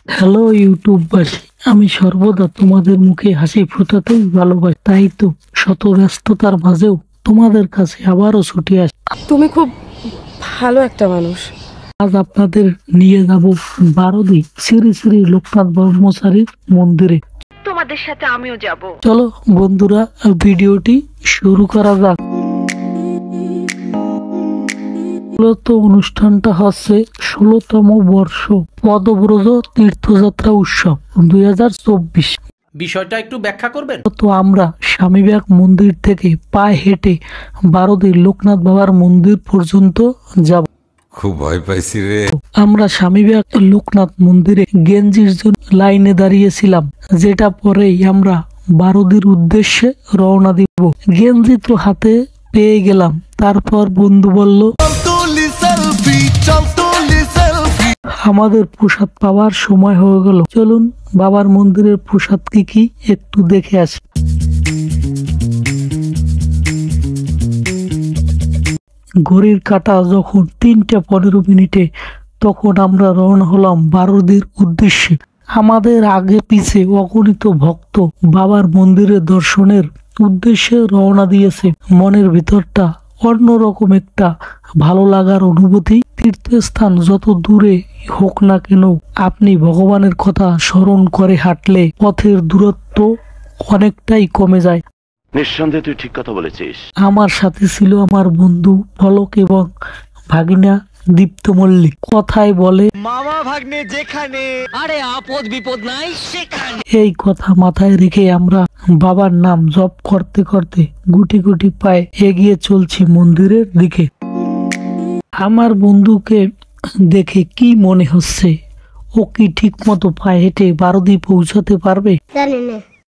Hello ইউটিউববাসী, আমি সর্বদা তোমাদের মুখে হাসি ফোটাতেই ভালোবাসি। তাই তো শত ব্যস্ততার মাঝেও তোমাদের কাছে আবারও ছুটে আসি। তুমি খুব ভালো একটা মানুষ। আজ আপনাদের নিয়ে যাব বারোদি শ্রী শ্রী লোকনাথ ব্রহ্মচারীর মন্দিরে। তোমাদের সাথে আমিও যাব। চলো বন্ধুরা, ভিডিওটি শুরু করা যাক। মূলত অনুষ্ঠানটা হচ্ছে 16তম বর্ষ পদব্রজ তীর্থযাত্রা উৎসব 2024। বিষয়টা একটু ব্যাখ্যা করবেন? তো আমরা স্বামীবিবেক মন্দির থেকে পায়ে হেঁটে বারোদির লোকনাথ বাবার মন্দির পর্যন্ত যাব। খুব ভয় পাইছি রে। আমরা স্বামীবিবেক লোকনাথ মন্দিরে গেঞ্জির জন্য লাইনে দাঁড়িয়েছিলাম, যেটা পরেই আমরা বারোদির উদ্দেশ্যে রওনা দিব। গেঞ্জি তো হাতে পেয়ে গেলাম। তারপর বন্ধু বলল আমাদের প্রসাদ পাওয়ার সময় হয়ে গেল, চলুন বাবার মন্দিরের প্রসাদ কি একটু দেখে আসি। ঘড়ির কাঁটা যখন 3:15 তখন আমরা রওনা হলাম বারোদির উদ্দেশ্যে। আমাদের আগে পিছে অগণিত ভক্ত বাবার মন্দিরে দর্শনের উদ্দেশ্যে রওনা দিয়েছে। মনের ভিতরটা অন্যরকম একটা ভালো লাগার অনুভূতি। তীর্থস্থান যত দূরে হোক না কেন, আপনি ভগবানের কথা স্মরণ করে হাঁটলে পথের দূরত্ব অনেকটাই কমে যায়। নিঃসন্দেহে তুই ঠিক কথা বলেছিস। আমার সাথে ছিল আমার বন্ধু পলক এবং ভাগিনা দীপ্ত মল্লিক। কথায় বলে মামা ভাগ্নে যেখানে, আরে আপদ বিপদ নাই সেখানে। এই কথা মাথায় রেখে আমরা বাবার নাম জপ করতে করতে গুটি গুটি পায়ে এগিয়ে চলছি মন্দিরের দিকে। আমার বন্ধুকে দেখে কি মনে হচ্ছে, ও কি ঠিক মতো পায়ে হেঁটে বারোদি পৌঁছাতে পারবে?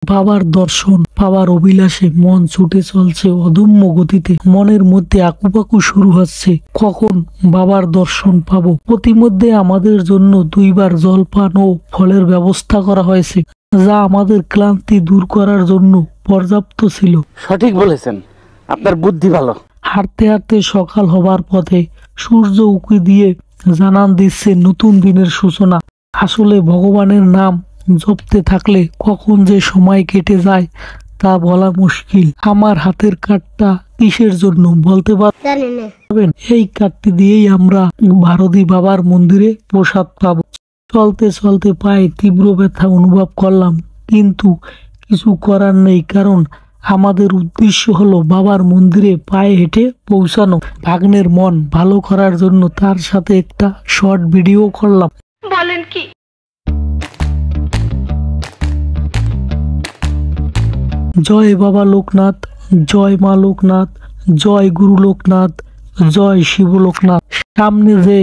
বাবার দর্শন পাওয়ার অভিলাষে মন ছুটে চলছে অদম্য গতিতে। মনের মধ্যে আকুপাকু শুরু হচ্ছে, কখন বাবার দর্শন পাবো। প্রতিমধ্যে আমাদের জন্য 2বার জলপান ও ফলের ব্যবস্থা করা হয়েছে, যা আমাদের ক্লান্তি দূর করার জন্য পর্যাপ্ত ছিল। সঠিক বলেছেন, আপনার বুদ্ধি ভালো। হাঁটতে হাঁটতে সকাল হবার পথে সূর্য উঁকি দিয়ে জানান দিচ্ছে নতুন দিনের সূচনা। আসলে ভগবানের নাম জপতে থাকলে কখন যে সময় কেটে যায় তা বলা মুশকিল। আমার হাতের কাঠটা কিসের জন্য বলতে পারবেন? এই কাঠটি দিয়েই আমরা বারোদি বাবার মন্দিরে প্রসাদ পাবো। চলতে চলতে পায়ে তীব্র ব্যথা অনুভব করলাম, কিন্তু কিছু করার নেই, কারণ আমাদের উদ্দেশ্য হলো বাবার মন্দিরে পায়ে হেঁটে পৌঁছানো। ভাগ্নের মন ভালো করার জন্য তার সাথে একটা শর্ট ভিডিও করলাম। বলেন কি? জয় বাবা লোকনাথ, জয় মা লোকনাথ, জয় গুরু লোকনাথ, জয় শিব লোকনাথ। সামনে যে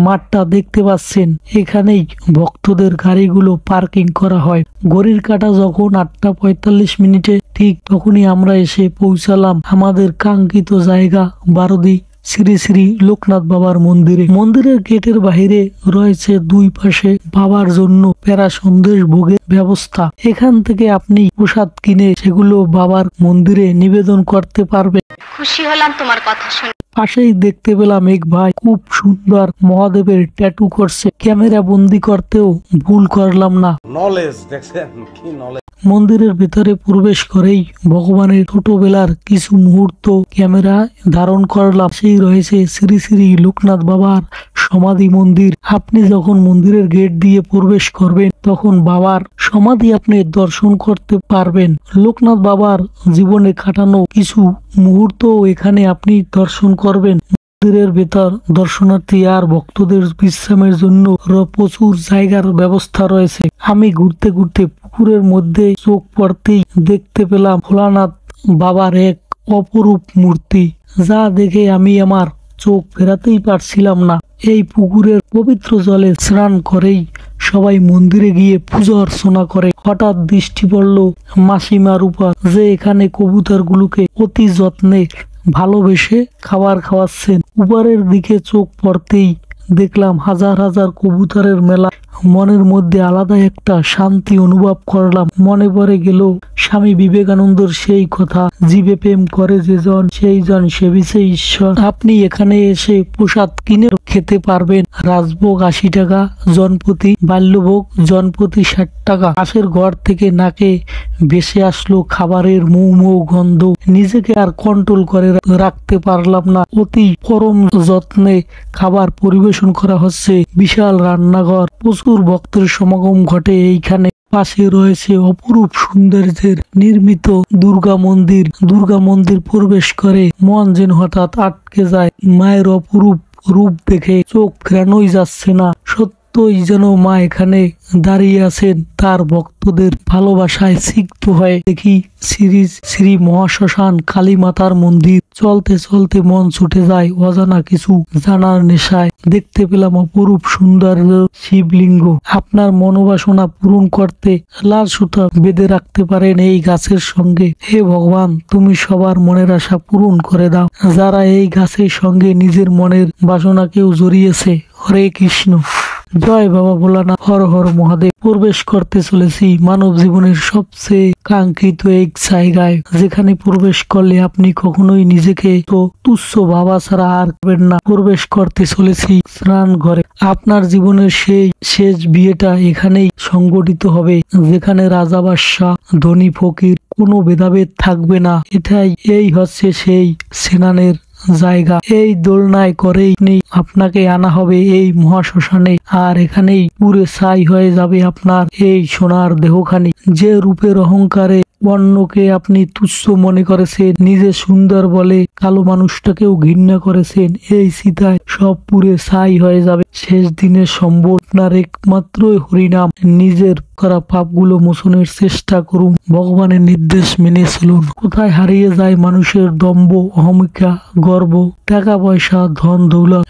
মাঠটা দেখতে পাচ্ছেন, এখানেই ভক্তদের গাড়িগুলো পার্কিং করা হয়। ঘড়ির কাঁটা যখন 8:45 ঠিক তখনই আমরা এসে পৌঁছালাম আমাদের কাঙ্ক্ষিত জায়গা বারোদি শ্রী শ্রী লোকনাথ বাবার মন্দিরে। মন্দিরের গেটের বাহিরে রয়েছে 2 পাশে বাবার জন্য প্যারা সন্দেশ ভোগের ব্যবস্থা। এখান থেকে আপনি প্রসাদ কিনে সেগুলো বাবার মন্দিরে নিবেদন করতে পারবেন। খুশি হলাম তোমার কথা শুনে। পাশেই দেখতে পেলাম এক ভাই খুব সুন্দর মহাদেবের ট্যাটু করছে। ক্যামেরা বন্দি করতেও ভুল করলাম না। নলেজ দেখছেন কি নলেজ। মন্দিরের ভিতরে প্রবেশ করেই ভগবানের ছোটবেলার কিছু মুহূর্ত ক্যামেরা ধারণ করলাম। সেই রয়েছে শ্রী শ্রী লোকনাথ বাবার সমাধি মন্দির। আপনি যখন মন্দিরের গেট দিয়ে প্রবেশ করবেন, তখন বাবার সমাধি আপনি দর্শন করতে পারবেন। লোকনাথ বাবার জীবনে কাটানো কিছু মুহূর্ত এখানে আপনি দর্শন করবেন। মন্দিরের ভেতর দর্শনার্থী আর ভক্তদের বিশ্রামের জন্য প্রচুর জায়গার ব্যবস্থা রয়েছে। আমি ঘুরতে ঘুরতে পুকুরের মধ্যে চোখ পড়তেই দেখতে পেলাম ভোলানাথ বাবার এক অপরূপ মূর্তি, যা দেখে আমি আমার চোখ ফেরাতেই পারছিলাম না। এই পুকুরের পবিত্র জলে স্নান করেই সবাই মন্দিরে গিয়ে পূজা অর্চনা করে। হঠাৎ দৃষ্টি পড়ল মাসিমার উপর, যে এখানে কবুতরগুলোকে অতি যত্নে ভালোবেসে খাবার খাওয়াচ্ছেন। উপরের দিকে চোখ পড়তেই দেখলাম হাজার হাজার কবুতরের মেলা। মনের মধ্যে আলাদা একটা শান্তি অনুভব করলাম। মনে পড়ে গেল স্বামী বিবেকানন্দর সেই কথা, জীবে প্রেম করে যেজন সেই জন সেবিছে ঈশ্বর। আপনি এখানে এসে প্রসাদ কিনে খেতে পারবেন। রাজভোগ 80 টাকা জনপ্রতি, বাল্যভোগ জনপ্রতি 60 টাকা। পাশের ঘর থেকে নাকে ভেসে আসলো খাবারের মৌ মৌ গন্ধ। নিজেকে আর কন্ট্রোল করে রাখতে পারলাম না। অতি পরম যত্নে খাবার পরিবেশন করা হচ্ছে। বিশাল রান্নাঘর, প্রচুর ভক্তের সমাগম ঘটে এইখানে। পাশে রয়েছে অপরূপ সৌন্দর্যের নির্মিত দুর্গা মন্দির। দুর্গা মন্দির প্রবেশ করে মন যেন হঠাৎ আটকে যায়। মায়ের অপরূপ রূপ দেখে চোখ ফেরানোই যাচ্ছে না। সত্যই যেন মা এখানে দাঁড়িয়ে আছেন তার ভক্তদের ভালোবাসায় সিক্ত হয়ে। দেখি শ্রী মহাশ্মশান কালী মাতার মন্দির। চলতে চলতে মন ছুটে যায় অজানা কিছু জানার নেশায়। দেখতে পেলাম অপরূপ সুন্দর শিবলিঙ্গ। আপনার মনোবাসনা পূরণ করতে লাল সুতা বেঁধে রাখতে পারেন এই গাছের সঙ্গে। হে ভগবান, তুমি সবার মনের আশা পূরণ করে দাও। যারা এই গাছের সঙ্গে নিজের মনের বাসনাকেও জড়িয়েছে। হরে কৃষ্ণ। জয় বাবা ভোলানাথ, হর হর মহাদেব। প্রবেশ করতে চলেছি মানব জীবনের সবচেয়ে কাঙ্ক্ষিত এক জায়গায়, যেখানে প্রবেশ করলে আপনি কখনোই নিজেকে তো তুচ্ছ ভাবা ছাড়া আর করবেন না। প্রবেশ করতে চলেছি স্নান ঘরে। আপনার জীবনের সেই শেষ বিয়েটা এখানেই সংগঠিত হবে, যেখানে রাজা বাদশাহ ধনী ফকির কোনো ভেদাভেদ থাকবে না। এই হচ্ছে সেই স্নানের জায়গা। এই দোলনায় করেই আপনাকে আনা হবে এই মহাশ্মশানে, আর এখানেই পুরে ছাই হয়ে যাবে আপনার এই সোনার দেহখানি। যে রূপের অহংকারে অন্যকে আপনি তুচ্ছ মনে করেছেন, নিজে সুন্দর বলে কালো মানুষটাকেও ঘৃণা করেছেন, এই চিতায় সব পুরে ছাই হয়ে যাবে। শেষ দিনের সম্বল আপনার একমাত্র হরিনাম। নিজের করা পাপগুলো মোচনের চেষ্টা করুন। ভগবানের নির্দেশ মেনে চলুন। কোথায় হারিয়ে যায় মানুষের দম্ভ, অহমিকা, গর্ব, টাকা পয়সা, ধন দৌলত।